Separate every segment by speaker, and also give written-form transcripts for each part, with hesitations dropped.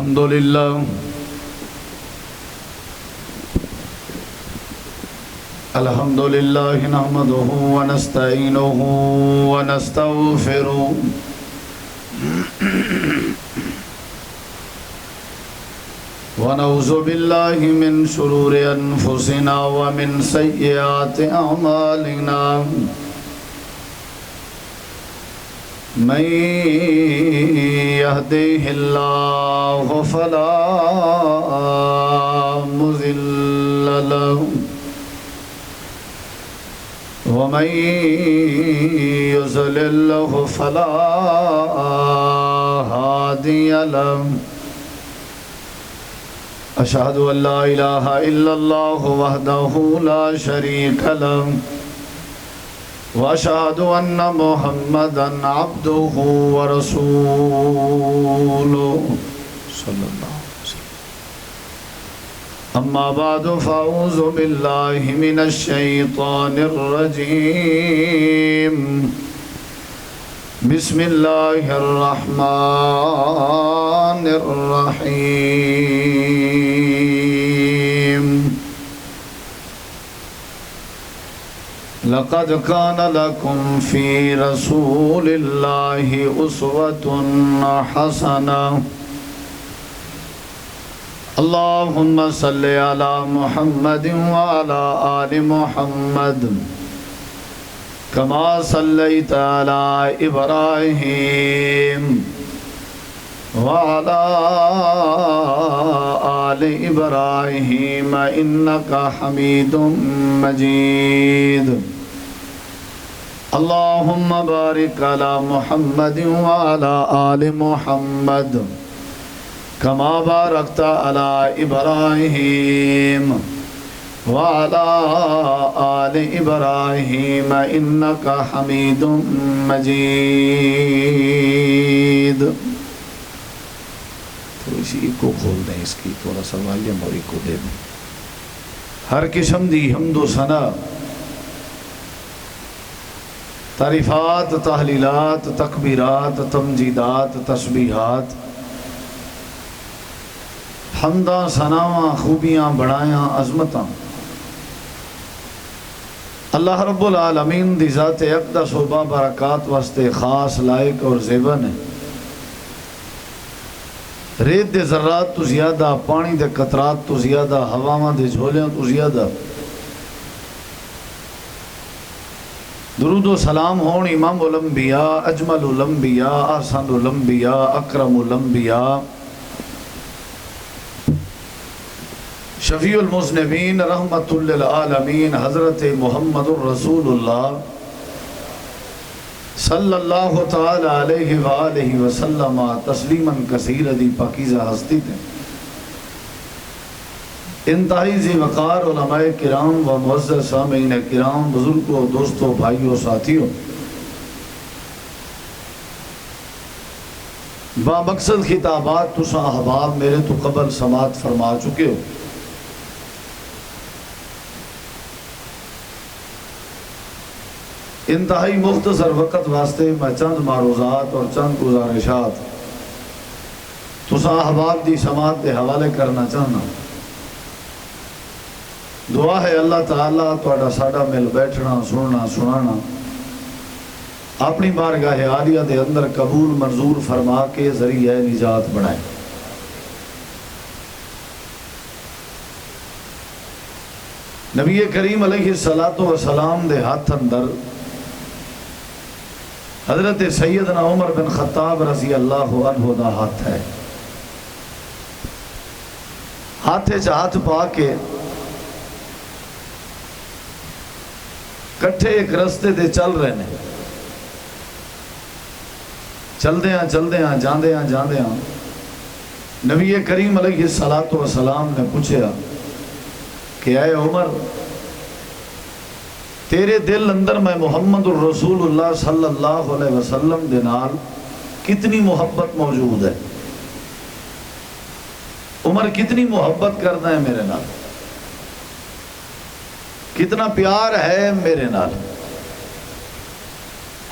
Speaker 1: الحمد لله الحمد لله نحمده ونستعينه ونستغفره ونعوذ بالله من شرور أنفسنا ومن سيئات أعمالنا من يهده الله فلا مضل له ومن يضلل فلا هادي له أشهد أن لا إله إلا الله وحده لا شريك له وأشهد أن محمدًا عبده ورسوله صلى الله عليه وسلم أما بعد فأعوذ بالله من الشيطان الرجيم بسم الله الرحمن الرحيم لقد كان لكم في رسول الله أسوة حسنة اللهم صل على محمد وعلى آل محمد كما صليت على إبراهيم وعلى آل إبراهيم إنك حميد مجيد اللهم بارك على محمد وعلى آل محمد كما باركت على إبراهيم وعلى آل إبراهيم إنك حميد مجيد تو اسی کو کھول دیں، اس کی تھوڑا سا والیم اور ایک کو دے دیں۔ ہر قسم دی حمد و ثنا، تعریفات، تحلیلات، تکبیرات، تمجیدات، تسبیحات، حمداں، ثناواں، خوبیاں، بڑایاں، عظمتاں اللہ رب العالمین دی ذات اقدس و بابرکات واسطے خاص، لائق اور زیبا نے۔ ریت دے ذرات تو زیادہ، پانی دے قطرات تو زیادہ، ہواواں دے جھولیاں تو زیادہ درود و سلام ہون امام الانبیاء، اجمل الانبیاء، احسن الانبیاء، اکرم الانبیاء، شفیع المذنبین، رحمت للعالمین، حضرت محمد الرسول اللہ صلی اللہ تعالی علیہ وآلہ وسلم تسلیماً کثیر دی پاکیزہ ہستی تھے۔ انتہائی ذی وقار علماء کرام و معزز سامعین کرام، بزرگوں، دوستوں، بھائیوں، ساتھیوں، با مقصد خطابات تساں احباب میرے تو قبل سماعت فرما چکے ہو۔ انتہائی مختصر وقت واسطے میں چند معروضات اور چند گزارشات تساں احباب دی سماعت دے حوالے کرنا چاہنا۔ دعا ہے اللہ تعالیٰ تہاڈا ساڈا مل بیٹھنا، سننا، سنانا اپنی بارگاہ عالیہ دے اندر قبول منظور فرما کے ذریعہ نجات بنائے۔ نبی کریم علیہ السلام دے ہاتھ اندر حضرت سیدنا عمر بن خطاب رضی اللہ عنہ دا ہاتھ ہے۔ ہاتھے چ ہاتھ پا کے کٹھے ایک رستے دے چل رہے ہیں، چلدے ہیں جاندے ہیں نبی کریم علیہ السلام نے پوچھا کہ اے عمر، تیرے دل اندر میں محمد الرسول اللہ صلی اللہ علیہ وسلم دے نال کتنی محبت موجود ہے؟ عمر کتنی محبت کرنا ہے میرے نال، کتنا پیار ہے میرے نال؟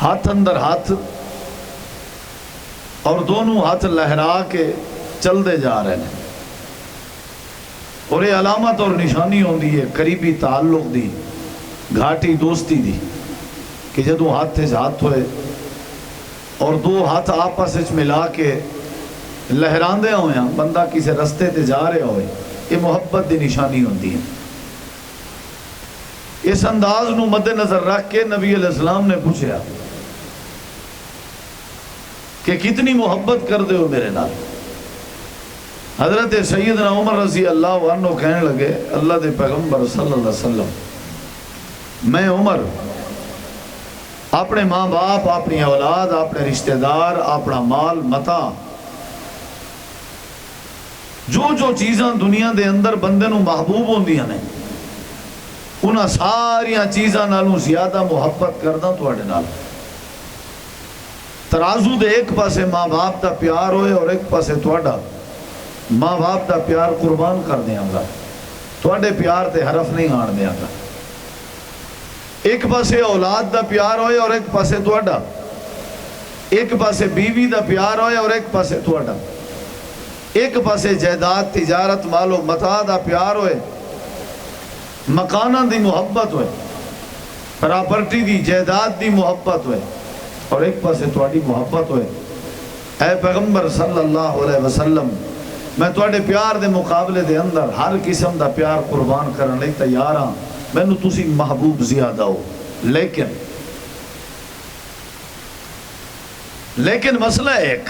Speaker 1: ہاتھ اندر ہاتھ اور دونوں ہاتھ لہرا کے چلتے جا رہے ہیں. اور یہ علامت اور نشانی ہوندی ہے قریبی تعلق دی، گھاٹی دوستی دی، کہ جدوں ہاتھ سے ہاتھ ہوئے اور دو ہاتھ آپس وچ ملا کے لہراندے ہوئے ہیں، بندہ کسی رستے تے جا رہا ہوئے، یہ محبت دی نشانی ہوندی ہے. اس انداز نو مد نظر رکھ کے نبی علیہ السلام نے پوچھا کہ کتنی محبت کر دے ہو میرے نال. حضرت سیدنا عمر رضی اللہ عنہ کہنے لگے اللہ دے پیغمبر صلی اللہ علیہ وسلم، میں عمر اپنے ماں باپ، اپنی اولاد، اپنے رشتہ دار، اپنا مال متاع، جو چیزاں دنیا دے اندر بندے نو محبوب ہوندیاں نے، انہاں ساریاں چیزاں نالوں زیادہ محبت کردا تواڈے نال. ترازو دے ایک پاسے ماں باپ دا پیار ہوئے اور ایک پاسے تواڈا ماں باپ دا پیار قربان کر دیاں گا، تواڈے پیار تے حرف نہیں آن دیاں گا. ایک پاسے اولاد دا پیار ہوئے اور ایک پاسے تواڈا، ایک پاسے بیوی دا پیار ہوئے اور ایک پاسے تواڈا، ایک پاسے جائیداد تجارت مال و متاع دا پیار ہوئے، مکاناں دی محبت ہوئے، پراپرٹی دی جائیداد دی محبت ہوئے، اور ایک پاسے تواڈی محبت ہوئے. اے پیغمبر صلی اللہ علیہ وسلم، میں تواڈے پیار دے مقابلے دے اندر ہر قسم دا پیار قربان کرن لئی تیار ہاں، مینوں تسی محبوب زیادہ ہو. لیکن مسئلہ ایک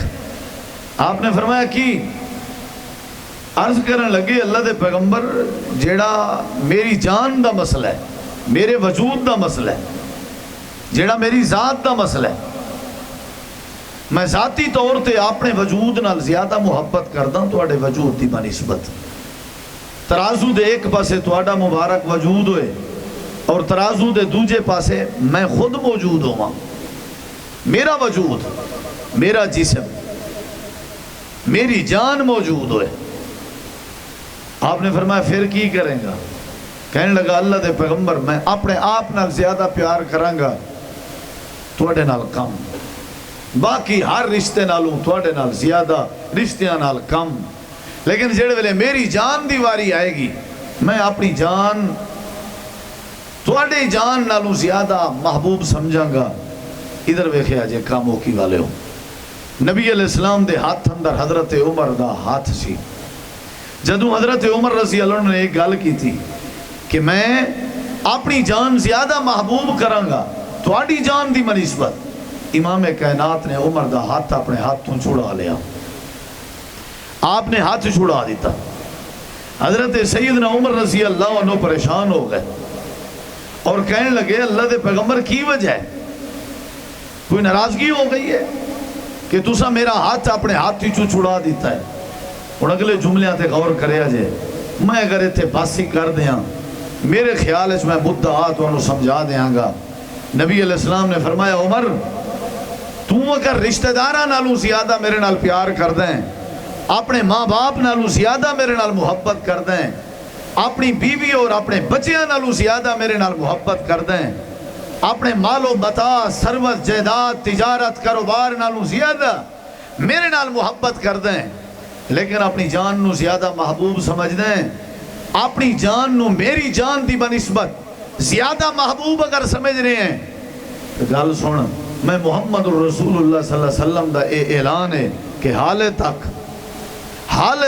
Speaker 1: آپ نے فرمایا کی عرض کرن لگے اللہ دے پیغمبر، جیڑا میری جان دا مسئلہ ہے، میرے وجود دا مسئلہ ہے، جیڑا میری ذات دا مسئلہ ہے، میں ذاتی طور تے اپنے وجود نال زیادہ محبت کرداں تواڈے وجود دی بنسبت. ترازو دے ایک پاسے تواڈا مبارک وجود ہوئے اور ترازو دے دوجے پاسے میں خود موجود ہوا، میرا وجود، میرا جسم، میری جان موجود ہوئے. آپ نے فرمایا پھر کی کریں گا؟ کہنے لگا اللہ دے پیغمبر، میں اپنے آپ نال زیادہ پیار کروں گا تواڈے نال کم، باقی ہر رشتے نالوں تواڈے نال زیادہ، رشتیاں نال کم. لیکن جڑے ویلے میری جان دی واری آئے گی، میں اپنی جان تواڈے جان نالوں زیادہ محبوب سمجھاں گا. ادھر ویکھیا جے کاموں کی والے ہو، نبی علیہ السلام دے ہاتھ اندر حضرت عمر دا ہاتھ سی. جدوں حضرت عمر رضی اللہ عنہ نے ایک گل کی تھی کہ میں اپنی جان زیادہ محبوب کراں گا تواڈی جان دی بنسبت، امام کائنات نے عمر دا ہاتھ اپنے ہاتھوں چھڑا لیا. آپ نے ہاتھ چھڑا دیتا. حضرت سیدنا عمر رضی اللہ عنہ پریشان ہو گئے اور کہنے لگے اللہ دے پیغمبر کی وجہ ہے؟ کوئی ناراضگی ہو گئی ہے کہ تسا میرا ہاتھ اپنے ہاتھ ہی چھڑا دیتا ہے؟ اور اگلے جملیاں تے غور کرے جے، میں اگر اتھے باسی کر دیاں میرے خیال ہے میں مدعا تو انہوں سمجھا دیاں گا. نبی علیہ السلام نے فرمایا عمر، تو اگر رشتہ داراں نالوں زیادہ میرے نال پیار کر دیں، اپنے ماں باپ نالوں زیادہ میرے نال محبت کر دیں، اپنی بیوی اور اپنے بچیاں نالوں زیادہ میرے نال محبت کر دیں، اپنے مال و متاع، ثروت، جائیداد، تجارت، کاروبار نالوں زیادہ میرے نال محبت کر دیں، لیکن اپنی جان نو زیادہ محبوب سمجھ دیں، اپنی جان نو میری جان دی بنسبت زیادہ محبوب اگر سمجھ رہے ہیں تو گل سن، میں محمد رسول اللہ صلی اللہ علیہ وسلم دا اے اعلان ہے کہ حال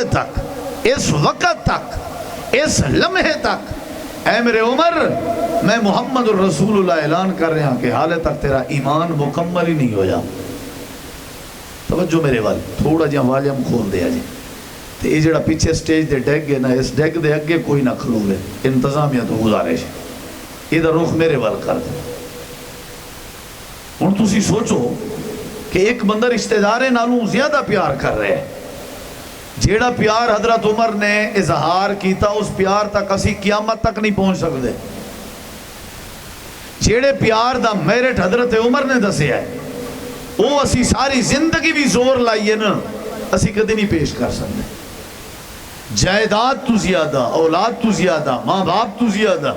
Speaker 1: تک اس وقت تک، اس لمحے تک، اے میرے عمر، میں محمد رسول اللہ اعلان کر رہا ہوں کہ حال تک تیرا ایمان مکمل ہی نہیں ہویا. توجہ میرے وال تھوڑا جہاں والیوم کھول دیا جی. تو یہ جڑا پیچھے سٹیج دے ڈیگ ہے نا، اس ڈیگ دے اگے کوئی نہ کھلوے، انتظامیہ تو گزارش ہے. ادھر رخ میرے وال کر دے. ہن تسی سوچو کہ ایک بندہ رشتہ دارے نالوں زیادہ پیار کر رہے ہیں. جیڑا پیار حضرت عمر نے اظہار کیتا، اس پیار تک اسی قیامت تک نہیں پہنچ سکتے. جیڑے پیار دا میرٹ حضرت عمر نے دسے ہے، وہ اسی ساری زندگی بھی زور لائیے نا اسی کدی نہیں پیش کر سکتے. جائیداد تو زیادہ، اولاد تو زیادہ، ماں باپ تو زیادہ،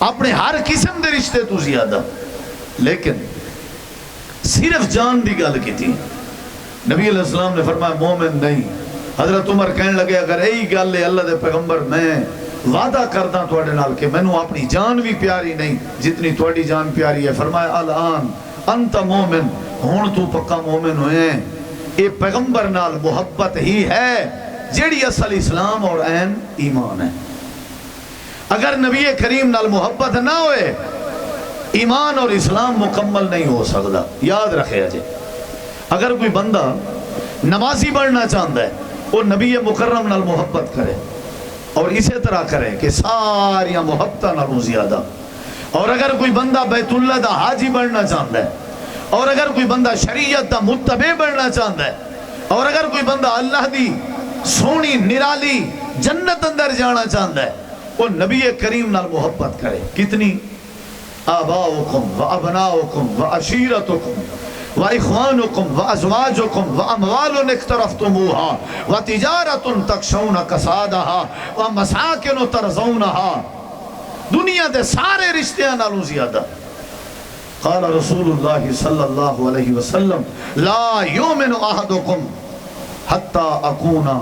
Speaker 1: اپنے ہر قسم دے رشتے تو زیادہ. لیکن صرف جان دی گل کی تھی. نبی علیہ السلام نے فرمایا مومن نہیں. حضرت عمر کہنے لگے اگر یہی گل ہے اللہ دے پیغمبر میں وعدہ کردا تواڈے نال کہ مینوں اپنی جان بھی پیاری نہیں جتنی تواڈی جان پیاری ہے. فرمایا الان انت مومن, ہن تو پکا مومن ہوئے ہیں. اے پیغمبر نال محبت ہی ہے جیڑی اصل اسلام اور عین ایمان ہے. اگر نبی کریم نال محبت نہ ہوئے ایمان اور اسلام مکمل نہیں ہو سکتا. یاد رکھے جی, اگر کوئی بندہ نمازی بننا چاہتا ہے وہ نبی مکرم نال محبت کرے اور اسی طرح کرے کہ ساریاں محبتاں نالوں زیادہ. اور اگر کوئی بندہ بیت اللہ دا حاجی بننا چاہتا ہے, اور اگر کوئی بندہ شریعت دا متبع بننا چاہتا ہے, اور اگر کوئی بندہ اللہ دی سونی نرالی جنت اندر جانا چاہتا ہے وہ نبی کریم نال محبت کرے. کتنی آباؤکم و ابناؤکم و عشیرتکم و اخوانکم و ازواجکم و اموال اقترفتموها و تجارت تخشون کسادها و مساکن ترضونها. دنیا دے سارے رشتیاں نالوں زیادہ. قال رسول اللہ صلی اللہ علیہ وسلم لا یومن احدکم حتی اکونا.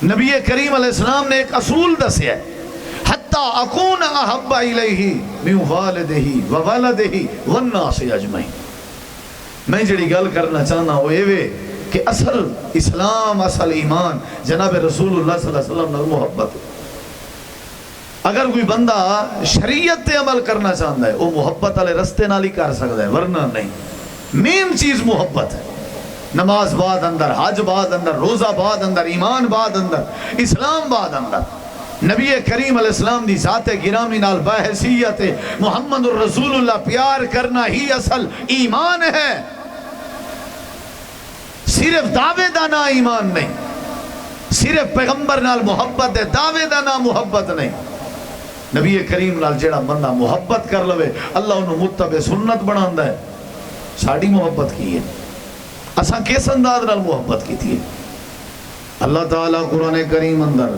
Speaker 1: نبی کریم علیہ السلام نے ایک اصول دسیا ہے, حتی اکون احب الیہ من والدہ و ولدہ والناس اجمعین. میں جڑی گل کرنا چاہنا وہ یہ کہ اصل اسلام اصل ایمان جناب رسول اللہ صلی اللہ علیہ وسلم نے محبت. اگر کوئی بندہ شریعت تے عمل کرنا چاہتا ہے وہ محبت والے رستے نال ہی کر سکتا ہے, ورنہ نہیں. مین چیز محبت ہے. نماز بعد اندر, حج بعد اندر, روزہ بعد اندر, ایمان بعد اندر, اسلام بعد اندر. نبی کریم علیہ السلام دی ذات گرامی نال بحیثیت محمد الرسول اللہ پیار کرنا ہی اصل ایمان ہے. صرف دعوے دا نا ایمان نہیں, صرف پیغمبر نال محبت ہے, دعوے دا نا محبت نہیں. نبی کریم نال جڑا بندہ محبت کر لوے اللہ انہوں متبع سنت بناندہ ہے. ساڑی محبت کی ہے, اساں کس انداز نال محبت کی تھی. اللہ تعالیٰ قرآن کریم اندر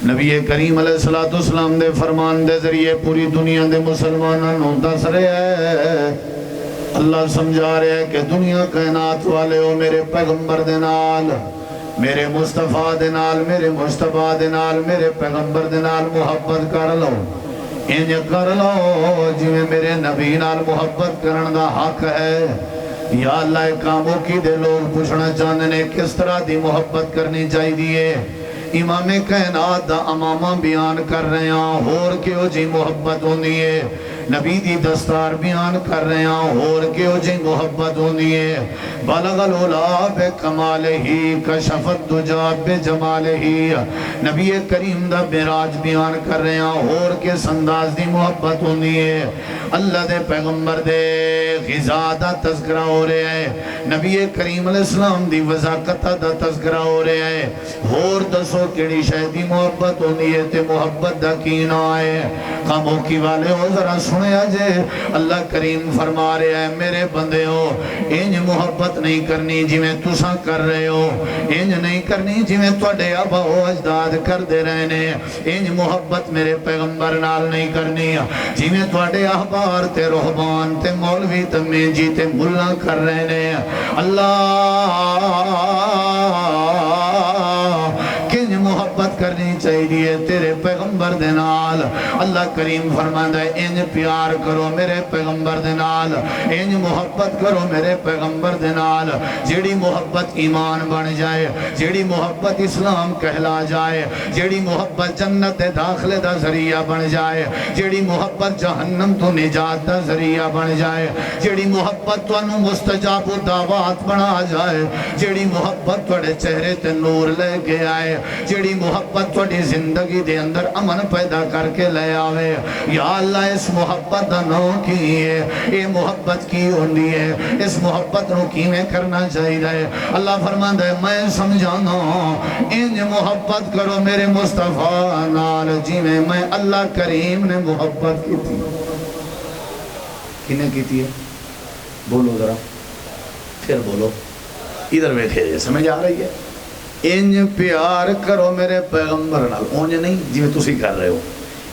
Speaker 1: نبی کریم علیہ السلام دے فرمان دے ذریعے پوری دنیا دے مسلمانوں نوں دس رہے ہیں. اللہ سمجھا رہے ہیں کہ دنیا کائنات والے ہو میرے پیغمبر دے نال, میرے مصطفیٰ دے نال, میرے مصطفیٰ دے نال, میرے پیغمبر دے نال محبت کر لو. انج کر لو جویں میرے نبی نال محبت کرن دا حق ہے. یا اللہ کاموں کی دے لوگ پوچھنا چاہتے ہیں کس طرح دی محبت کرنی چاہیے. امام کائنات دا امامہ بیان کر رہے ہیں اور کیوں جی محبت ہوندی ہے. نبی دی دستار بیان کر رہے ہیں اور کیوں جی محبت ہوندی ہے. بلغ العلا بکمالہی کشف الدجا بجمالہی. نبی کریم دا معراج بیان کر رہے ہیں اور کس انداز دی محبت ہوندی ہے. اللہ دے پیغمبر دے غذا دا تذکرہ ہو رہے ہیں, نبی کریم علیہ السلام دی وضاقت دا تذکرہ ہو رہے ہیں. اور دسو کیڑی شہدی محبت ہوندی ہے تے محبت دا کی نہ آئے. کاموں کی والے ہو ذرا سنے آجے اللہ کریم فرما رہے ہیں میرے بندے ہو انج محبت نہیں کرنی جی میں تساں کر رہے ہو, انج نہیں کرنی جی میں توڑے آبا و اجداد کر دے رہنے. انج محبت میرے پیغمبر نال نہیں کرنی جی میں توڑے احبار تے رہبان تے مولوی تے میجی تے ملہ کر رہنے. اللہ کنج محبت کرنی چاہیے تیرے پیغمبر دے نال. اللہ کریم فرماندہ ہے انج پیار کرو میرے پیغمبر دے نال, انج محبت کرو میرے پیغمبر دے نال. جیڑی محبت ایمان بن جائے, جیڑی محبت اسلام کہلا جائے, جیڑی محبت جنت دے داخلے دا ذریعہ بن جائے, جیڑی محبت جہنم تو نجات دا ذریعہ بن جائے, جیڑی محبت تو انو مستجاب دعوات بنا جائے, جیڑی محبت توڑے چہرے تے نور لے کے آئے, جیڑی محبت توڑی زندگی دے اندر امن پیدا کر کے لے آوے. یا اللہ اس محبت دا نو کی ہے, اے محبت کی ہوندی ہے, اس محبت نو کی میں کرنا چاہیے. اللہ فرماندہ ہے میں سمجھانا انج محبت کرو میرے مصطفیٰ نال جی میں اللہ کریم نے محبت کی تھی. کنے کی تھی ہے بولو ذرا پھر بولو, ادھر بیٹھے سمجھ آ رہی ہے. انج پیار کرو میرے پیغمبر نال, اونج نہیں جی میں تسی کر رہے ہو,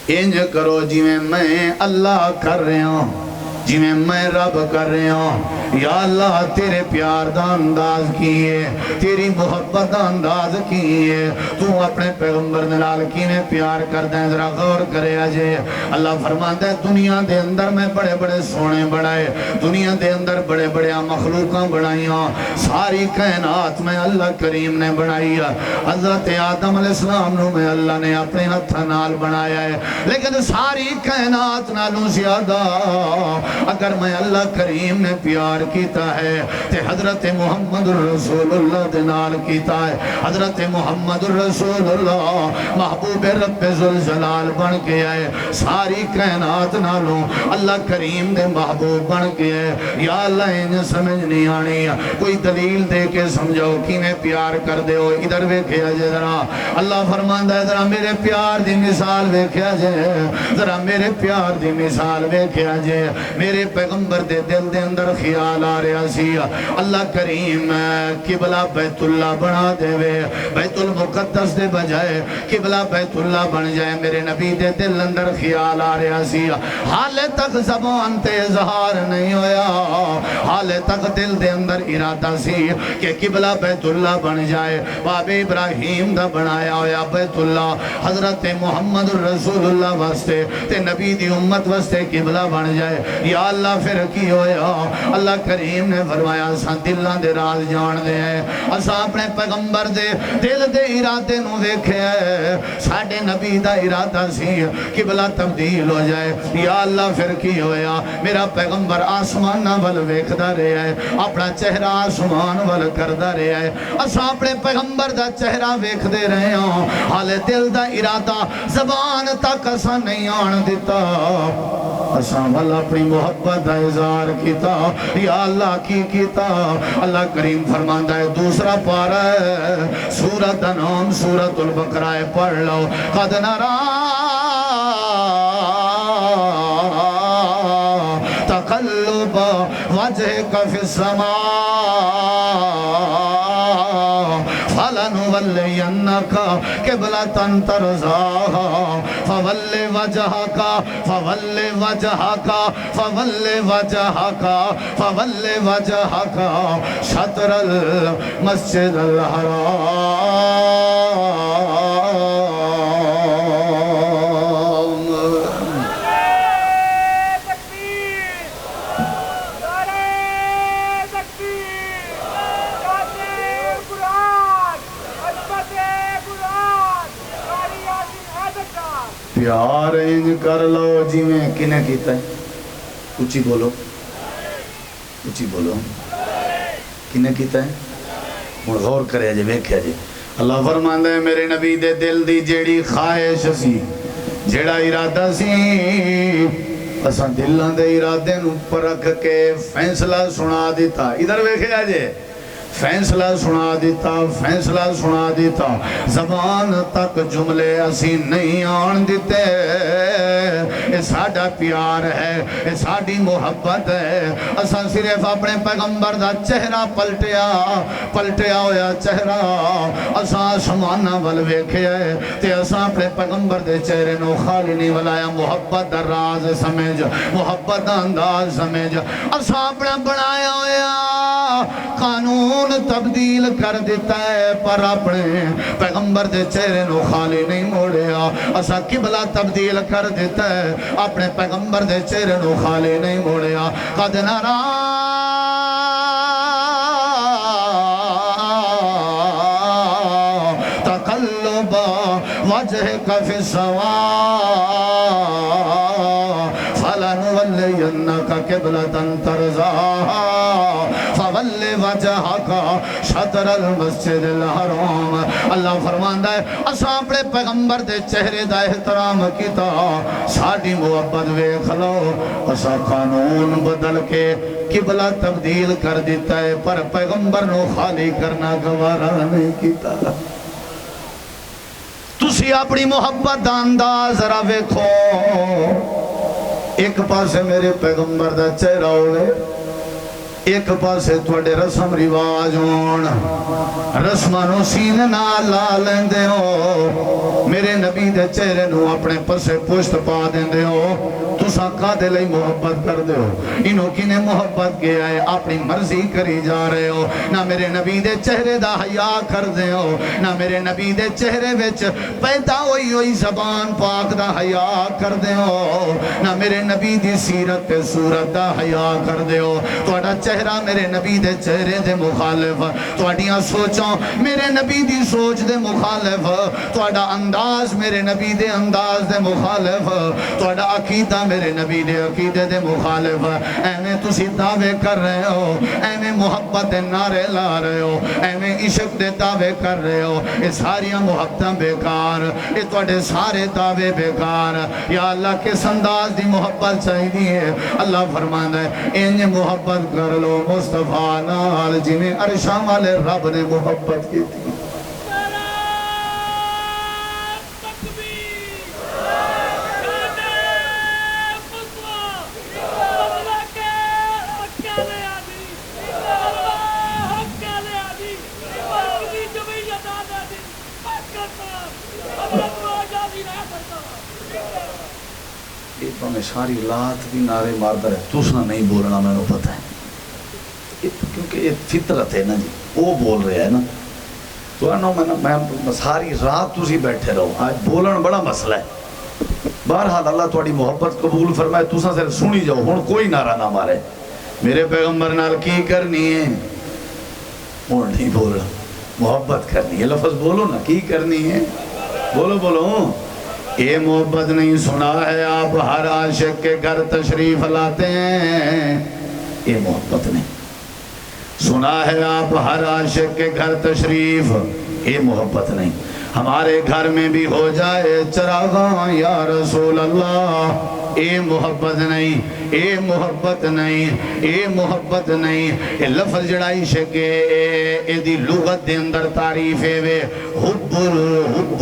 Speaker 1: انج کرو جی میں اللہ کر رہے ہوں, جی میں رب کر رہے ہوں. یا اللہ تیرے پیار دا انداز کیے، تیری محبت دا انداز کیے، تو اپنے پیغمبر نال کینے پیار کردیں، ذرا غور کرے آجے۔ اللہ فرماتا ہے دنیا دے اندر میں بڑے بڑے سونے بڑھائے، دنیا دے اندر بڑے بڑے مخلوقاں بڑھائیاں، ساری کائنات میں اللہ کریم نے بنائی ہے۔ حضرت آدم علیہ السلام نو میں اللہ نے اپنے ہاتھ نال بنایا ہے، لیکن ساری کائنات نالوں زیادہ اگر میں اللہ کریم نے پیار کیتا ہے تے حضرت محمد رسول اللہ دے نال کیتا ہے۔ حضرت محمد رسول اللہ محبوب رب ذوالجلال بن کے آئے، ساری کائنات نالوں اللہ کریم دے محبوب بن کے آئے۔ یا اللہ انہیں سمجھ نہیں آنی، کوئی دلیل دے کے سمجھو کینے پیار کر دے ہو، ادھر ویکھیا جے ذرا۔ اللہ فرماندا ہے ذرا میرے پیار دی مثال ویکھیا جے، ذرا میرے پیار دی مثال ویکھیا جے۔ میرے پیغمبر دے دل دے اندر خیال آ رہا سی اللہ کریم قبلہ بیت اللہ بنا دے وے، بیت المقدس دے بجائے قبلہ بیت اللہ بن جائے۔ میرے نبی دے دل اندر خیال آ رہا سی، حال تک زبان تے اظہار نہیں ہویا، حال تک دل دے اندر ارادہ سی کہ قبلہ بیت اللہ بن جائے۔ باب ابراہیم دا بنایا ہویا بیت اللہ حضرت محمد رسول اللہ واسطے تے نبی دی امت واسطے قبلہ بن جائے۔ یا اللہ پھر کی ہویا؟ اللہ کریم نے فرمایا اساں دلاں دے راز جان دے ہیں، اساں اپنے پیغمبر دے دل دے ارادے نو ویکھیا ہے، ساڈے نبی دا ارادہ سی قبلہ تبدیل ہو جائے۔ یا اللہ پھر کی ہویا؟ میرا پیغمبر آسمان ول ویکھدا رہیا ہے، اپنا چہرہ آسمان ول کردا رہیا ہے، اساں اپنے پیغمبر دا چہرہ ویکھ دے رہے ہاں، حال دل دا ارادہ زبان تک اساں نہیں آن دیتا، اساں والا اپنی محبت دا اظہار کیتا۔ یا اللہ کی کیتا؟ اللہ کریم فرماندا ہے دوسرا پارہ ہے، سورۃ دا نام سورۃ البقرہ ہے، پڑھ لو۔ قد نرا تقلب وجهك في السماء فلنولينك قبلة ترضاها فول وجهك فول وجهك فول وجهك فول وجهك شطر المسجد الحرام۔ پیار انج کر لو جی میں کنے کیتا ہے، اچھی بولو، اچھی بولو، کنے کیتا ہے؟ مڑ غور کرے جی ویکھیا جی۔ اللہ فرماندا ہے میرے نبی دے دل دی جیڑی خواہش سی، جیڑا ارادہ سی، اساں دلاں دے ارادے نو پرکھ کے فیصلہ سنا دیتا۔ ادھر ویکھیا جی، فیصلہ سنا دیتا، فیصلہ سنا دیتا، زبان تک جملے اسی نہیں آن دیتے۔ یہ ساڑھا پیار ہے، یہ ساڑھی محبت ہے، اساں صرف اپنے پیغمبر دا چہرہ پلٹیا ہویا چہرہ اساں آسمانہ ول ویکھیا ہے تے اساں اپنے پیغمبر دے چہرے نو خالی نہیں ولایا۔ محبت دا راز سمجھ، محبت دا انداز سمجھ، اساں اپنا بنایا ہویا قانون تبدیل کر دیتا ہے، پر اپنے پیغمبر دے چہرے نو خالی نہیں موڑیا۔ اسا قبلہ تبدیل کر دیتا ہے، اپنے پیغمبر دے چہرے نو خالی نہیں موڑیا۔ قد نرا تقلب وجهك في السماء فلنولينك قبلة ترضاها فول وجهك شطر المسجد الحرام۔ اللہ فرماندا ہے اساں اپنے پیغمبر دے چہرے دا احترام کیتا، ساڈی محبت ویکھ لو، اساں قانون بدل کے قبلہ تبدیل کر دیتا ہے، پر پیغمبر نو خالی کرنا گوارا نہیں کیتا۔ تسی اپنی محبت دا انداز ذرا ویکھو، ایک پاسے میرے پیغمبر دا چہرہ ہوئے، ایک پاسے تھوڑے رسم رواج ہون، رسماں نو سینے نال لا لیندے ہو، میرے نبی دے چہرے نو اپنے پسے پشت پا دیندے ہو، تساں کادے لئی محبت کر دے ہو؟ انہوں کی نے محبت کیا ہے، اپنی مرضی کری جا رہے ہو، نہ میرے نبی دے چہرے دا حیا کر دے ہو، نہ میرے نبی دے چہرے وچ پیدا ہوئی زبان پاک دا حیا کر دے ہو، نہ میرے نبی دی سیرت تے صورت دا حیا کر دے ہو۔ تہاڈا چہرہ میرے نبی دے چہرے دے مخالف، تہاڈیاں سوچاں میرے نبی دی سوچ دے مخالف، تہاڈا انداز میرے نبی دے انداز دے مخالف، تہاڈا عقیدہ میرے نبی دے عقیدے دے مخالف، ایویں تسی دعوے کر رہے ہو، ایویں محبت دے نعرے لا رہے ہو، ایویں عشق دے دعوے کر رہے ہو، یہ ساریاں محبتاں بیکار، یہ تواڈے سارے دعوے بیکار۔ یا اللہ کس انداز دی محبت چاہیے؟ اللہ فرماندا ہے انج محبت کر لو مصطفیٰ نال جویں عرشاں والے رب نے محبت کی تھی۔ میں ساری رات بھی نعرے مارتا ہے، تساں نہیں بولنا، میں نے پتہ ہے، کیونکہ یہ فطرت ہے نا جی، وہ بول رہے ہیں نا، تو میں ساری رات تسی بیٹھے رہو، آج بولن بڑا مسئلہ ہے۔ بہرحال اللہ تھوڑی محبت قبول فرمائے، تساں صرف سنی جاؤ، ہن کوئی نعرہ نہ مارے، میرے پیغمبر نال کی کرنی ہے، ہن نہیں بولنا، محبت کرنی ہے، لفظ بولو نا، کی کرنی ہے، بولو بولو۔ یہ محبت نہیں، سنا ہے آپ ہر عاشق کے گھر تشریف لاتے ہیں، یہ محبت نہیں، سنا ہے آپ ہر عاشق کے گھر تشریف، یہ محبت نہیں، ہمارے گھر میں بھی ہو جائے چراغاں یا رسول اللہ، اے محبت نہیں، اے محبت نہیں، اے محبت نہیں۔ اے لفظ جڑائی شکے اے دی لغت دے اندر تعریف ہے وے حب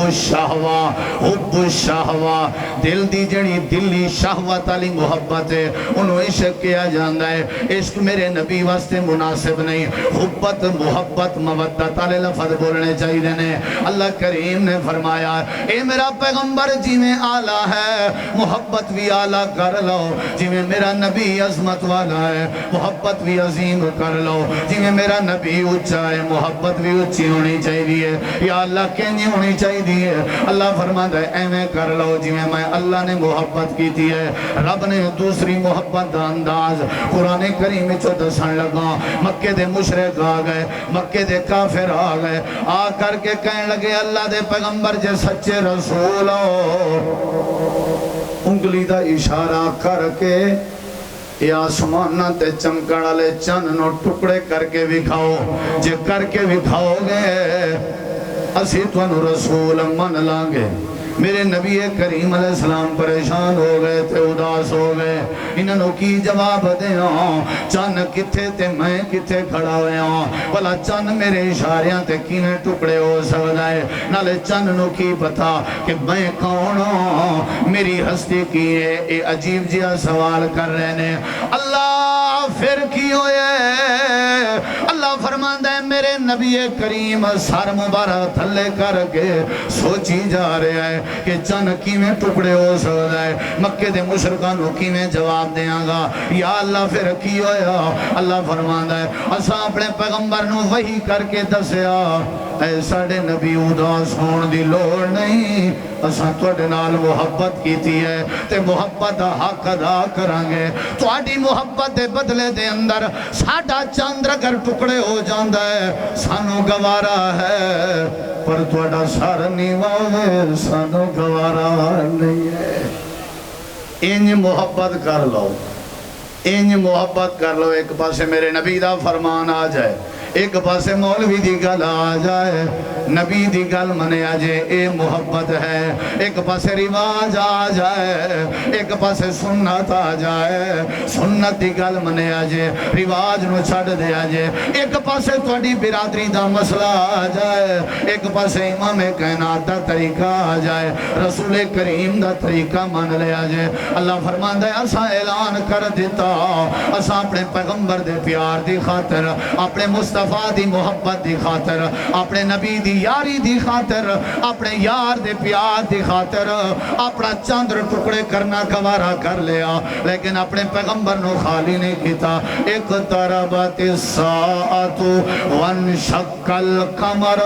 Speaker 1: الشہوہ، حب الشہوہ، دل دی جڑی دلی شہوت علی محبت ہے، انہوں عشق کیا جاندہ ہے، عشق میرے نبی واسطے مناسب نہیں، حبت محبت مودت علی لفظ بولنے چاہیے دینے۔ اللہ کریم نے فرمایا اے میرا پیغمبر جی میں آلہ ہے، محبت بھی آلہ کر لو، جی میں میرا نبی عظمت والا ہے، محبت بھی عظیم کر لو، جی میں میرا نبی اچھا ہے، محبت بھی اچھی ہونی چاہیے، یا اللہ کینی ہونی چاہیے۔ اللہ فرماتا ہے ایویں کر لو جی میں اللہ نے محبت کی تھی ہے۔ رب نے دوسری محبت دا انداز قرآن کریم چو دسن لگا، مکے دے مشرک آ گئے، مکے دے کافر آ گئے، آ کر کے کہنے لگے اللہ دے پیغمبر جے سچے رسول ہو، انگلی دا اشارہ کر کے یا آسمانہ تے چمکڑ والے چن نو ٹکڑے کر کے دکھاؤ، جے کر کے دکھاؤ گے اسی تانوں رسول من لانگے۔ میرے نبی کریم علیہ السلام پریشان ہو گئے تھے، اداس ہو گئے، انہوں کی جواب دینا، چن کتھے تے میں کتھے کھڑا ہویا، بلا چن میرے اشاریاں تے کینے ٹکڑے ہو سکتا ہے، نالے چن نو کی پتا کہ میں کون ہوں، میری ہستی کی ہے، اے عجیب جیا سوال کر رہے ہیں۔ اللہ پھر کی ہوئے، اللہ فرماندہ ہے میرے نبی کریم سر مبارک تھلے کر کے سوچی جا رہے ہیں کہ چن کیویں ٹکڑے ہو سکتا ہے، مکے دے مشرکانوں کیویں جواب دیاں گا، یا اللہ پھر کی ہویا۔ اللہ فرماندہ ہے اساں اپنے پیغمبر نو وحی کر کے دسیا اے ساڑے نبی اداس ہون دی لوڑ نہیں، اساں توڑے نال محبت کیتی ہے تے محبت دا حق ادا کرانگے، توڑی محبت دے بدلے دے اندر ساڑا چاندر اگر ٹکڑے ہو جاندہ ہے سانو گوارا ہے، پر توڑا سار نیوہ سانو گوارا نہیں ہے۔ انج محبت کر لو، انج محبت کر لو، ایک پاسے میرے نبی دا فرمان آ جائے، ایک پاسے مولوی دی گل آ جائے نبی دی گل منیا جے اے محبت ہے ایک پاسے رواج آ جائے ایک پاسے سنت آ جائے سنت دی گل منیا جے رواج نو چھڑ دیا جے ایک پاسے تواڈی برادری دا مسئلہ آ جائے ایک پاسے امام کائنات دا طریقہ آ جائے رسول کریم دا طریقہ مان لیا جے اللہ فرماندا ہے اساں اعلان کر دیتا اساں اپنے پیغمبر دے پیار دی خاطر اپنے مصطفیٰ دی محبت دی خاطر اپنے نبی دی یاری دی خاطر اپنے یار دے پیار دی خاطر اپنا چاندر ٹکڑے کرنا گوارا کر لیا لیکن اپنے پیغمبر نو خالی نہیں کیتا اقتربت الساعۃ وانشق القمر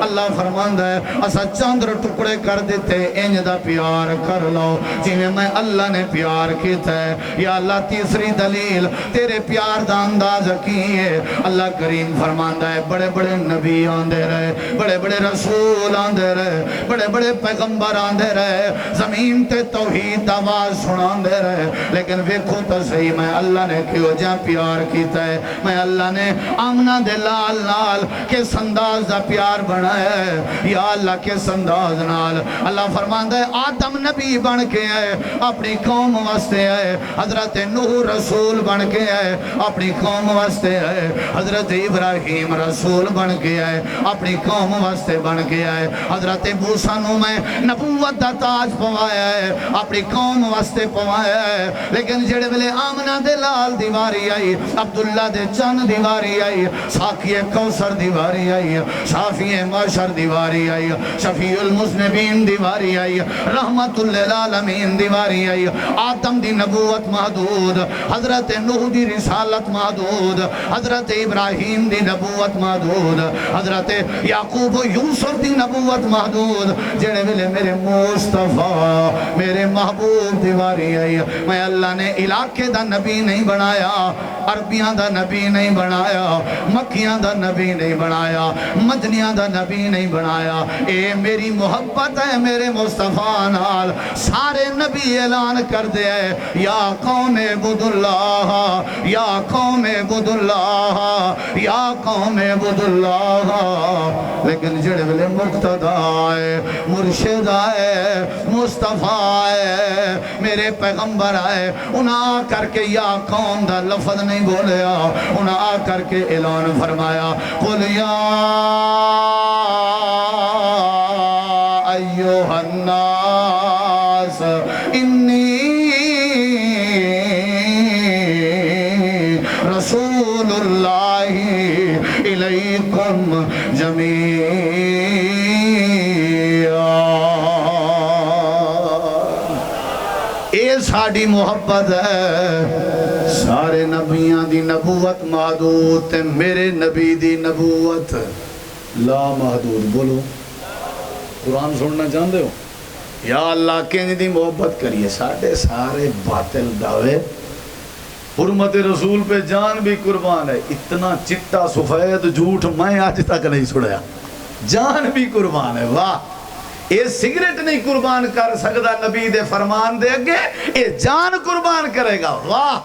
Speaker 1: اللہ فرماندا ہے اسا چاندر ٹکڑے کر دیتے انج دا پیار کر لو جویں میں اللہ نے پیار کیتا ہے یا اللہ تیسری دلیل تیرے پیار دا انداز کی ہے اللہ کریم فرماندا ہے بڑے بڑے نبی آندے رہے بڑے بڑے رسول آندے رہے بڑے بڑے پیغمبر آندے رہے زمین تے توحید دا آواز سناندے رہے لیکن ویکھو تو صحیح میں اللہ نے کیوں جا پیار کیتا ہے میں اللہ نے آمنہ دے لال نال کس انداز دا پیار بنایا ہے یا اللہ کس انداز نال اللہ فرماندا ہے آدم نبی بن کے آئے اپنی قوم واسطے آئے حضرت نوح رسول بن کے آئے اپنی قوم واسطے آئے حضرت ابراہیم رسول بن کے آئے اپنی قوم واسطے بن کے آئے حضرت موسیٰ نو میں نبوت دا تاج پوایا ہے اپنی قوم واسطے پوایا ہے لیکن جڑے ویلے آمنہ دے لال دیواری آئی عبداللہ دے چن دیواری آئی ساقی کوثر دیواری آئی شافی معشر دیواری آئی شفیع المذنبین دیواری آئی رحمت للعالمین دیواری آئی آدم دی نبوت محدود حضرت نوح دی رسالت محدود حضرت ابراہیم دی نبوت محدود حضرت یعقوب و یوسف دی نبوت محدود جڑے ویلے میرے مصطفیٰ میرے محبوب دیواری آئی میں اللہ نے علاقے دا نبی نہیں بنایا عربیاں دا نبی نہیں بنایا مکیاں دا نبی نہیں بنایا مدنیاں دا نبی نہیں بنایا اے میری محبت ہے میرے مصطفیٰ نال سارے نبی اعلان کر دے یا قوم عبد اللہ یا قوم عبد اللہ یا قوم عبد اللہ لیکن جڑے ویلے مقتدی آئے مرشد آئے مصطفیٰ آئے میرے پیغمبر آئے انہاں کر کے یا قوم دا لفظ نہیں بولیا انہاں کر کے اعلان فرمایا قل یا ایوہ الناس انی رسول اللہ الیکم جمیعا اے ساڑی محبت ہے سارے نبیاں دی نبوت محدود تے میرے نبی دی نبوت لا محدود بولو قرآن سننا چاہتے ہو یا اللہ کنج دی محبت کریے سارے باطل دعوے حرمت رسول پہ جان بھی قربان ہے اتنا چٹا سفید جھوٹ میں آج تک نہیں سنیا جان بھی قربان ہے واہ اے سگریٹ نہیں قربان کر سکتا نبی دے فرمان دے اگے اے جان قربان کرے گا واہ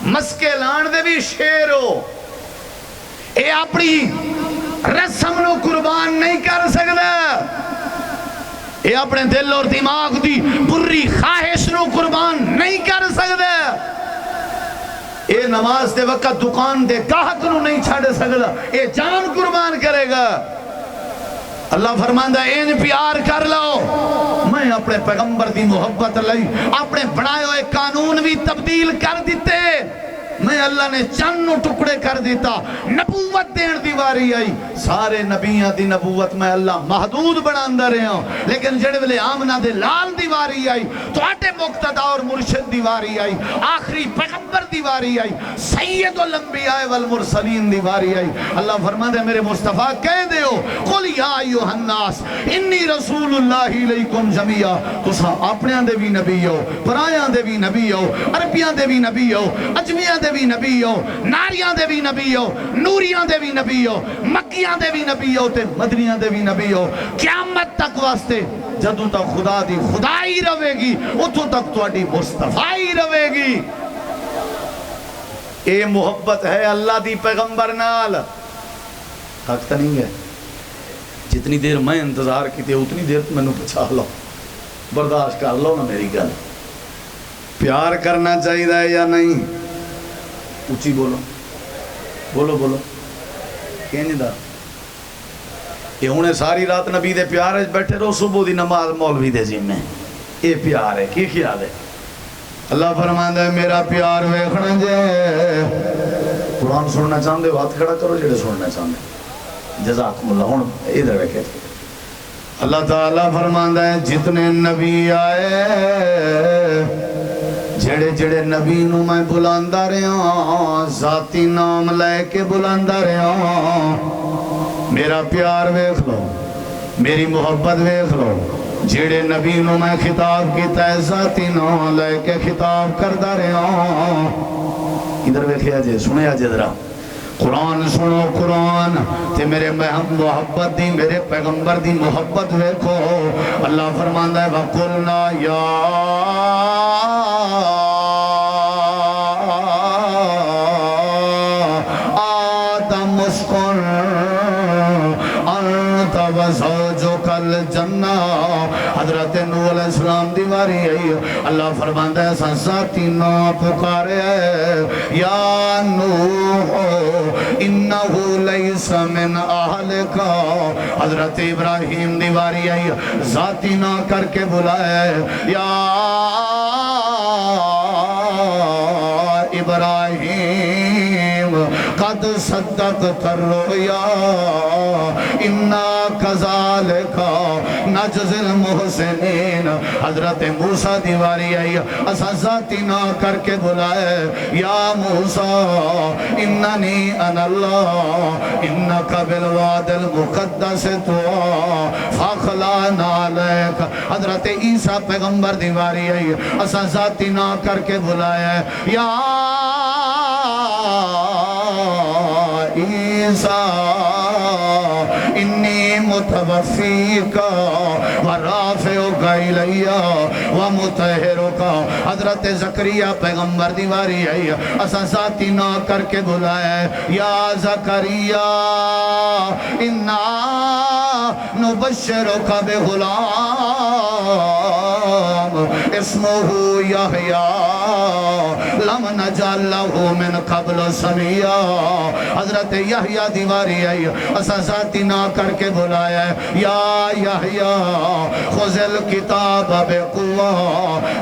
Speaker 1: مسکے لان دے بھی شیرو اے اپنی رسم نو قربان نہیں کر سکتا اے اپنے دل اور دماغ دی بری خواہش نو قربان نہیں کر سکتا اے نماز دے وقت دکان دے گاہک نو نہیں چھاڑ سکتا اے جان قربان کرے گا اللہ فرماندہ این پیار کر لو میں اپنے پیغمبر دی محبت لئی اپنے بنائے ہوئے قانون بھی تبدیل کر دیتے میں اللہ نے چند ٹکڑے کر دیتا نبوت دین دیواری آئی سارے نبیاں دی نبوت میں اللہ محدود بناندہ رہے ہوں لیکن جڑے ویلے آمنہ دے لال دیواری آئی تو آٹے مقتدہ اور مرشد دیواری آئی آخری پیغمبر دیواری آئی سید الانبیاء والمرسلین دیواری آئی اللہ فرما دے میرے مصطفیٰ کہہ دے ہو قل یا ایوہ الناس انی رسول اللہ علیکم جمیعہ تو سا اپنے دے بھی نبی ہو پرایاں دے بھی نبی ہو عربیاں دے بھی نبی ہو اجمیاں دے بھی نبی ہو ناریاں دے بھی نبی ہو نوریاں دے بھی نبی ہو مکیاں دے بھی نبی ہو تے مدنیاں دے بھی نبی ہو قیامت تک واسطے جدوں تک خدا دی خدائی رہے گی اتھوں تک تواڈی مصطفیٰ رہے گی اے محبت ہے اللہ دی پیغمبر نال. حق تو نہیں ہے. جتنی دیر میں انتظار کیتے اتنی دیر تو مینوں پچھا لو, برداشت کر لو نا میری گل. پیار کرنا چاہیے یا نہیں؟ اچھی بولو بولو بولو. کہیں دا یہ ہوں ساری رات نبی دے پیار بیٹھے رہو, صبح دی نماز مولوی دے ذمے. یہ پیار ہے. کی خیال ہے؟ اللہ فرماندا ہے میرا پیار ویکھنا جے. قرآن سننا چاہتے ہو ہاتھ کھڑا کرو جڑے سننا چاہتے. جزاکم اللہ. ہوں ادھر ویکھے اللہ تعالیٰ فرماندا ہے جتنے نبی آئے جڑے جڑے نبی نو میں بلاندا رہا, ذاتی نام لے کے بلاندا رہا. میرا پیار ویکھ لو, میری محبت ویکھ لو. جڑے نبی نو میں خطاب کیتا ہے ذاتی نام لے کے خطاب کردا رہا. ادھر ویکھیا جے, سنیا جے ذرا قرآن سنو. قرآن تے میرے محبت دی, میرے پیغمبر دی محبت ویکھو. اللہ فرماندا ہے وَقُلْنَا يَا آدم اسکن انت وزوجک الجنہ. حضرت نوح علیہ السلام دیواری آئی. اللہ فرماندا ہے سا ذاتی نام پکارے یا نوح انہو لیس من اہلک. حضرت ابراہیم دیواری آئی, ذاتی نام کر کے بلائے یا ابراہیم قد صدقت الرؤیا انا کذالک نجزی المحسنین. حضرت موسیٰ دیواری آئی, اسا ذاتی نام کر کے بلائے یا موسیٰ اننی انا اللہ انکا بالواد المقدس طوا فاخلعنا علیک. حضرت عیسیٰ پیغمبر دیواری آئی, اسا ذاتی نام کر کے بلائے یا عیسیٰ انی متوفیک ورافعک الی ومطہرک. حضرت زکریا پیغمبر دیواری آئی, اسا ذاتی نام کر کے بلائے یا زکریا انا نبشرک بغلام اسمہ یحییٰ لم نجعل لہ من قبل سمیا. حضرت یحییٰ دیواری آئی, اسا ذاتی نام کر کے بلایا یا یحییٰ خذ الکتاب بقوہ.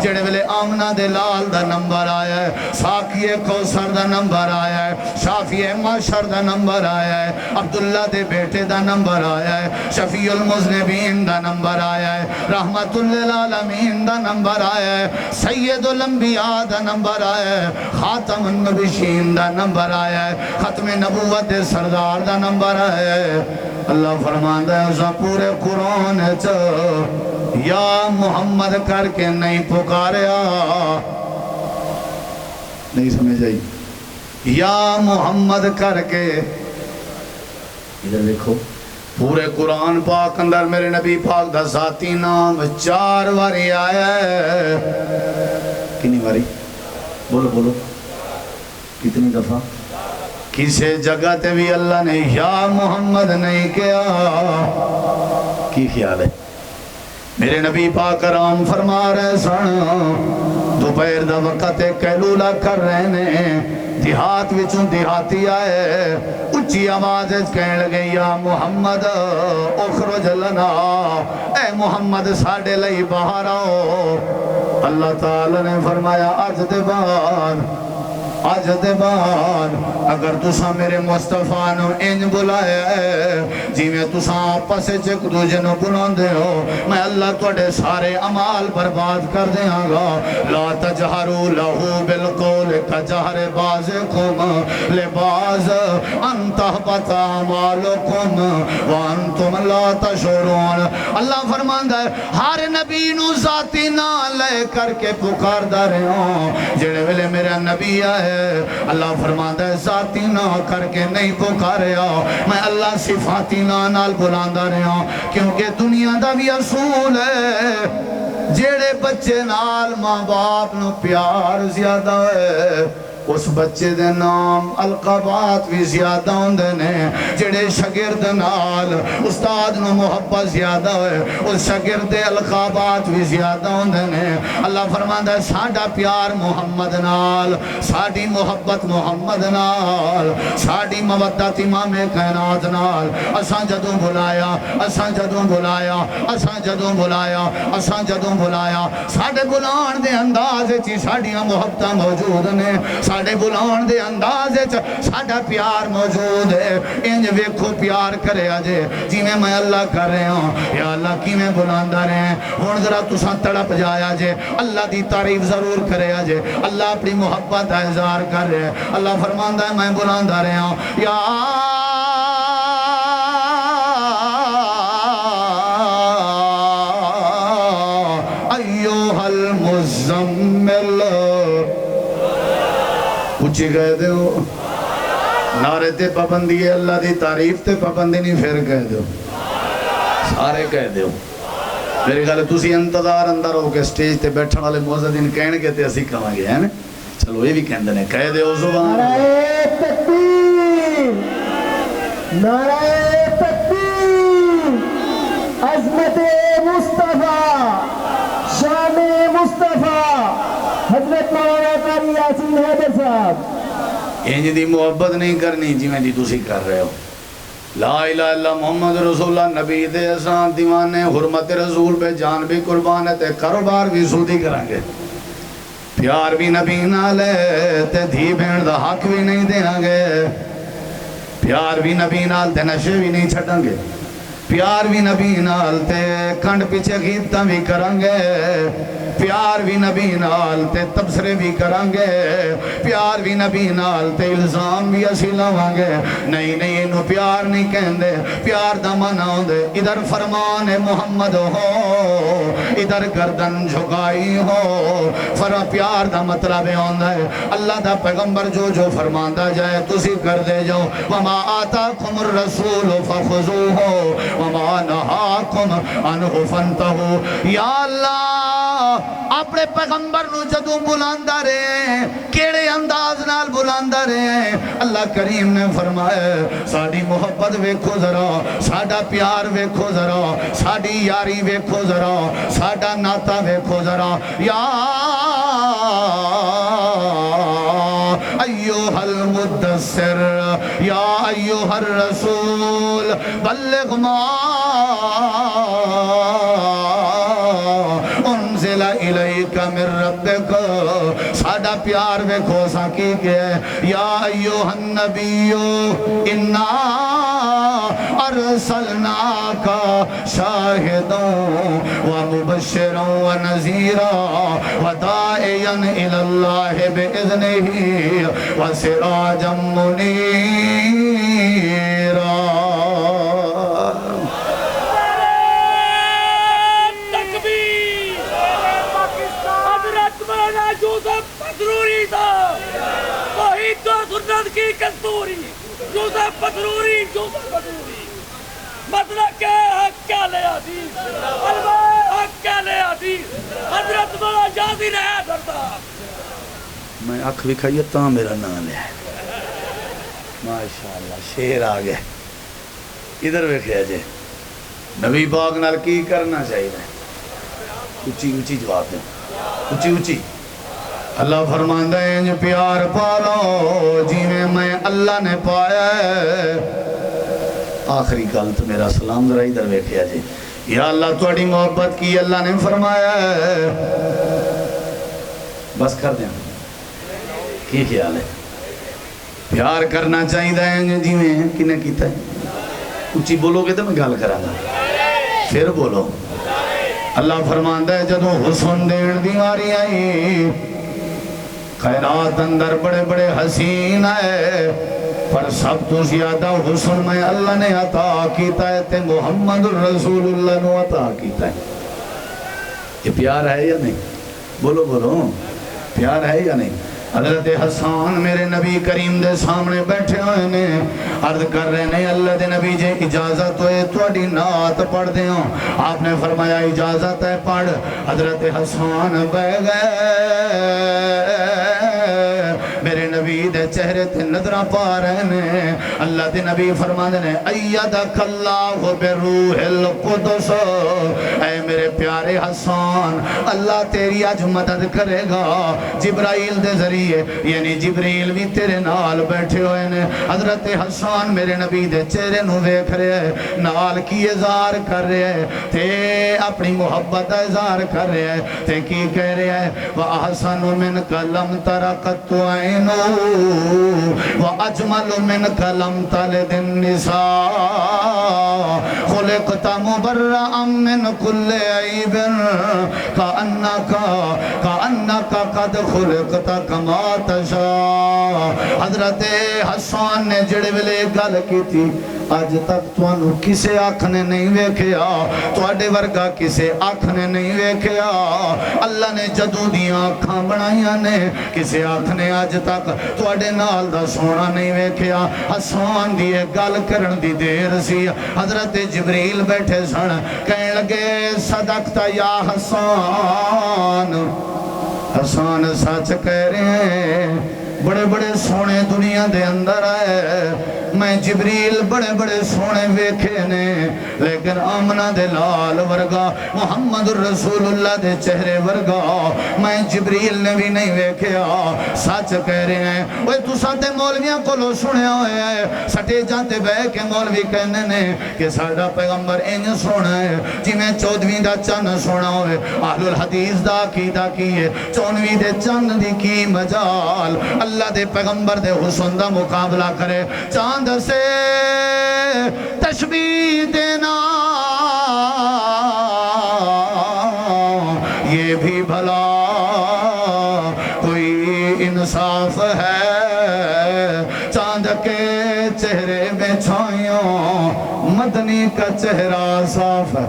Speaker 1: جڑے ویلے آمنہ دے لال دا نمبر آیا ہے, ساقی کوثر دا نمبر آیا ہے, شافی معشر دا نمبر آیا ہے, عبداللہ دے بیٹے دا نمبر آیا ہے, شفیع المذنبین دا نمبر آیا ہے, رحمت للعالمین دا نمبر آیا ہے, سید الانبیاء دا نمبر آیا ہے, خاتم النبیین دا نمبر آیا ہے, ختم نبوت سردار دا نمبر آیا ہے. اللہ فرماندا ہے اسا پورے قرآن چ یا محمد کر کے نہیں پکاریا. نہیں سمجھ آئی؟ یا محمد کر کے. ادھر دیکھو پورے قرآن پاک اندر میرے نبی پاک دا ذاتی نام 4 واری آیا ہے. کتنی واری؟ بولو بولو کتنی دفعہ؟ کسی جگہ تے بھی اللہ نے یا محمد نہیں کیا. کی خیال ہے؟ میرے نبی پاک کرام فرما رہے سن, دوپہر دا وقت قیلولہ کر رہے نے, دیہات وچوں دیہاتی آئے, اچھی آواز کہنے لگے یا محمد اخرج لنا, اے محمد ساڑھے لئی باہر آؤ. اللہ تعالی نے فرمایا آج دے بعد اگر تساں میرے مصطفیٰ نو انج بلایا ہے جی میں تساں آپس چک دوجہ نو بلان دے ہو, میں اللہ توڑے سارے عمال برباد کر دیاں گا. لا تجہروا لہو بالقول کجہر بازکم لباز ان تحبط اعمالکم وانتم لا تشعرون. اللہ فرماندا ہے ہر نبی نو ذاتی نہ لے کر کے پکار دا رہے ہوں. جڑے ویلے میرا نبی آئے اللہ فرماندا ہے ذاتی نہ کر کے نہیں پکاریا, میں اللہ صفاتی نال بلاندا رہا. کیونکہ دنیا دا بھی اصول ہے جیڑے بچے نال ماں باپ نو پیار زیادہ ہے اس بچے دے نام القابات بھی زیادہ ہوندے نے جڑے شاگرد نال استاد نو محبت زیادہ ہوئے اس شاگرد دے القابات بھی زیادہ ہوندے نے اللہ فرماندا ہے ساڈا پیار محمد نال ساڈی محبت محمد نال ساڈی مودت امام کائنات نال اساں جدوں بلایا اساں جدوں بلایا اساں جدوں بلایا اساں جدوں بلایا ساڈے بلان دے انداز وچ ساڈیاں محبتاں موجود نے ساڈے بلان دے انداز وچ ساڈا پیار موجود ہے انج ویکھو پیار کریا جے جویں میں اللہ کر رہا ہوں یا اللہ کیویں بلاندا رہے ہن ذرا تساں تڑپ جایا جے اللہ دی تعریف ضرور کریا جے اللہ اپنی محبت کا اظہار کر رہے ہیں اللہ فرماندا ہے میں بلاندا رہا ہوں یا ایوہ المزمل اچھی کہہ دے ہو نعرے تے پابندی ہے اللہ دی تعریف تے پابندی نہیں پھر کہہ دے ہو سارے کہہ دے ہو میرے گالے تُسی انتظار اندر ہو کے سٹیج تے بیٹھن والے موزدین کہنے کے تے اسی کہاں گے ہیں چلو یہ بھی کہن دنے کہہ دے ہو زبان
Speaker 2: نعرہ تکبیر نعرہ تکبیر عظمت مصطفیٰ شان مصطفیٰ حضرت مولانا قاری یاسین حیدر صاحب
Speaker 1: انج دی محبت نہیں کرنی جی میں دی تُسی کر رہے ہو لا الہ الا محمد رسول اللہ نبی دے احسان دیوانے حرمت رسول پہ جان بھی قربان ہے تے کاروبار بھی سودی کریں گے پیار بھی نبی نالے تے دھی بھین دا حق بھی نہیں دینا گے پیار بھی نبی نال تے نشے بھی نہیں چھٹیں گے پیار بھی نبی نال تے کنڈ پیچھے غیبتاں بھی کریں گے پیار بھی نبی نال تے تبصرے بھی کریں گے پیار بھی نبی نال تے الزام بھی اسی لواں گے نہیں نہیں انہوں پیار نہیں کہندے پیار دا منع ہوندے ادھر فرمان محمد ہو ادھر گردن جھکائی ہو پیار دا مطلب ہوندہ ہے اللہ دا پیغمبر جو جو فرماندہ جائے تسی کر دے جاؤ وما آتاکم الرسول فخذوہ وما نہاکم عنہ فانتہو یا اللہ اپنے پیغمبر نو جدوں بلاندہ رہے کیڑے انداز نال بلاندہ رہے اللہ کریم نے فرمایا ساڑی محبت ویکھو ذرا ساڑا پیار ویکھو ذرا ساڑی یاری ویکھو ذرا ساڑا ناتا ویکھو ذرا یا ایوہ المدثر یا ایوہ الرسول بلغ ما انزل الیک من ربک ساڑا پیار ویکھو ساکی کے یا ایوہ النبیو انا ارسلناک شاہدوں ومبشروں ونذیرا ودائیا الاللہ بإذنہ وسراجا منیرا
Speaker 3: پتروری تھا وہی تو سنت کی کستوری یوسف پتروری مطلب کہ حق کیا لے حدیث حق کیا لے حدیث حضرت مولا جازی رہے دردا
Speaker 1: میں اکھ بھی کھائیے تاں میرا نام لے ماشاءاللہ شیر آگئے ادھر ویکھے جے نبی پاک نال کی کرنا چاہیے اچھی اچھی جواب دیں اچھی اچھی اللہ فرماندہ ہے جو پیار پالو جیویں میں اللہ نے پایا ہے آخری غلط میرا سلام ذرا ادھر بیٹھیا جی یا اللہ تھوڑی محبت کی اللہ نے فرمایا ہے بس کر دیں کی خیال ہے پیار کرنا چاہیے جیویں کنے کیتا ہے اچھی بولو گے تو میں گال کرانا پھر بولو اللہ فرماندہ ہے جدو حسن دین دیواری آئی خیرات اندر بڑے بڑے حسین ہے پر سب تو زیادہ حسن میں اللہ نے عطا کیتا ہے تے محمد رسول اللہ نے عطا کیتا ہے یہ پیار ہے یا نہیں بولو بولو پیار ہے یا نہیں حضرت حسان میرے نبی کریم دے سامنے بیٹھے ہوئے نے عرض کر رہے ہیں اللہ دے نبی جے اجازت ہوئے توڑی نعت پڑھ دے ہوں آپ نے فرمایا اجازت ہے پڑھ حضرت حسان بہ گئے میرے نبی دے چہرے تے نظرہ پا رہے ہیں اللہ دے نبی فرماندے نے ایدک اللہ بروح القدس اے میرے پیارے حسان اللہ تیری آج مدد کرے گا جبرائیل دے ذریعے یعنی جبریل بھی تیرے نال بیٹھے ہوئے نے حضرت حسان میرے نبی دے چہرے نو ویکھ رہے ہیں نال کی اظہار کر رہے ہیں تے اپنی محبت اظہار کر رہے ہیں تے کی کہہ رہے ہیں وَأَحْسَنُ مِنْكَ لَمْ تَرَقَتُ عَيْنُ وَأَجْمَلُ مِنْكَ لَمْ تَلِدِ النِّسَاء خُلِقْتَ مُبَرَّأً مِنْ كُلِّ عَيْبٍ كَأَنَّكَ قَدْ خُلِقْتَ كَمَا تَشَاءُ حضرت حسان نے جڑے ویلے گل کی تھی آج تک توانو کسے آنکھ نے نہیں ویکھیا تواڈے ورگا کسے آنکھ نے نہیں ویکھیا اللہ نے جدوں دیاں آنکھاں بنائیاں نے کسے آنکھ نے آج تک تواڈے نال دا سونا نہیں ویکھیا حسان دی گل کرن دی دیر سی حضرت جبریل بیٹھے سن کہنے لگے صدقت یا حسان حسان سچ کہہ رہے ہیں بڑے بڑے سونے دنیا دے اندر آئے میں جبریل بڑے بڑے سونے ویکھے نے لیکن آمنہ دے لال ورگا محمد الرسول اللہ دے چہرے ورگا میں جبریل نے بھی نہیں ویکھیا سچ کہہ رہے ہیں وہ تو ساتے مولویاں کو لو سنے ہوئے ہیں سٹے جاتے بے کے مولوی کہنے نے کہ ساڑھا پیغمبر انج سونا ہے جی میں 14ویں دا چند سونا ہوئے اہل الحدیث دا کیے 14ویں دے چند دی کی مجال اللہ دے پیغمبر دے حسن دا مقابلہ کرے چاند سے تشبیہ دینا یہ بھی بھلا کوئی انصاف ہے چاند کے چہرے میں چھائیوں مدنی کا چہرہ صاف ہے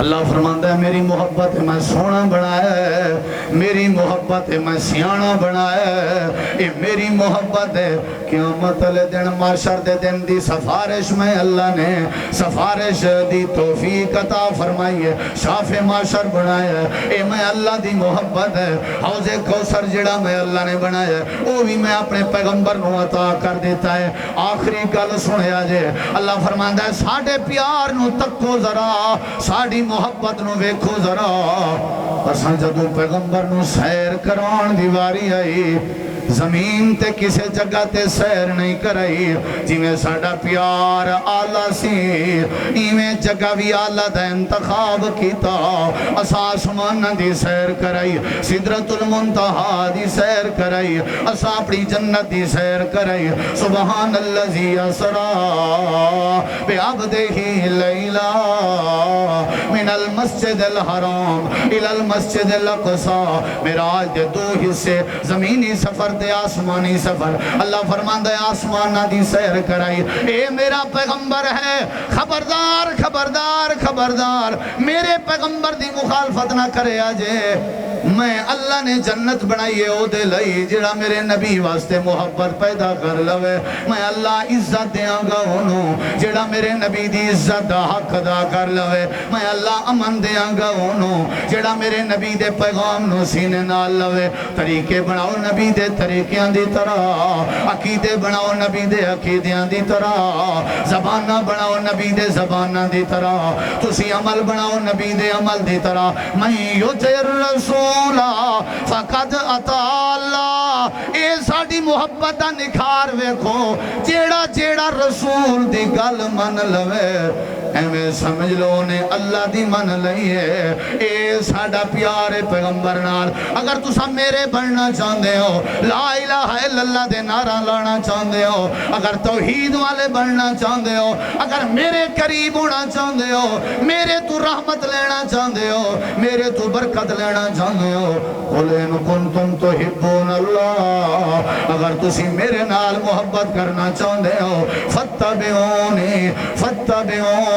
Speaker 1: اللہ فرماتا ہے میری محبت میں سونا بنایا ہے میری محبت میں سیانا بنایا ہے یہ میری محبت ہے قیامت علیہ دن معاشر دے دن دی سفارش میں اللہ نے سفارش دی توفیق عطا فرمائی ہے شاف معاشر بنایا ہے اے میں اللہ دی محبت ہے حوض کوثر جڑا میں اللہ نے بنایا ہے وہ بھی میں اپنے پیغمبر نو عطا کر دیتا ہے آخری گل سنیا جے اللہ فرماتا ہے ساڑھے پیار نو تکو ذرا ساڑھی محبت نو ویکھو ذرا اساں جدوں پیغمبر نو سیر کران دی واری آئی زمین تے کسے جگہ تے سیر نہیں کرائی جی میں ساڑھا پیار آلہ سی ایویں جگہ بھی آلہ دا انتخاب کیتا اساسمان دی سیر کرائی سدرت المنتہا دی سیر کرائی اسا اپنی جنت دی سیر کرائی سبحان اللذی اسرا بے عبدہی لیلہ من المسجد الحرام الى المسجد الاقصی معراج دے دو حصے زمینی سفر دے آسمانی سفر اللہ فرماندہ آسمانہ دی سیر کرائی اے میرا پیغمبر ہے خبردار خبردار خبردار میرے پیغمبر دی مخالفت نہ کرے آجے میں اللہ نے جنت بنائی ہے او دے لئی جڑا میرے نبی واسطے محبت پیدا کر لوے میں اللہ عزت دیاں گا انہوں جڑا میرے نبی دی عزت دا حق ادا کر لوے میں اللہ امن دیاں گا انہوں جڑا میرے نبی دے پیغام نو سینے نال لوے طریقے بناؤ نبی دے طریقیاں دی طرح عقیدے بناؤ نبی دے عقیدیاں دی طرح زبانہ بناؤ نبی دے زبانہ دی طرح تسی عمل بناؤ نبی دے عمل دی طرح میں یطع الرسول فقد اطاع اللہ اے ساڑی محبت دا نکھار ویکھو جیڑا جیڑا رسول دی گل من لوے ایویں سمجھ لو نے اللہ دی من لئی ہے اے ساڑا پیارے پیغمبر نال اگر تسا میرے بڑھنا چاندے ہو لا الہ الا اللہ دے نعرہ لانا چاندے ہو اگر توحید والے بڑھنا چاندے ہو اگر میرے قریب ہونا چاندے ہو میرے تو رحمت لینا چاندے ہو میرے تو برکت لینا چاندے ہو قُلْ إِن كُنْتُمْ تُحِبُّونَ اللَّهَ اگر تسی میرے نال محبت کرنا چاندے ہو فَاتَّبِعُونِ فَاتَّبِعُونِ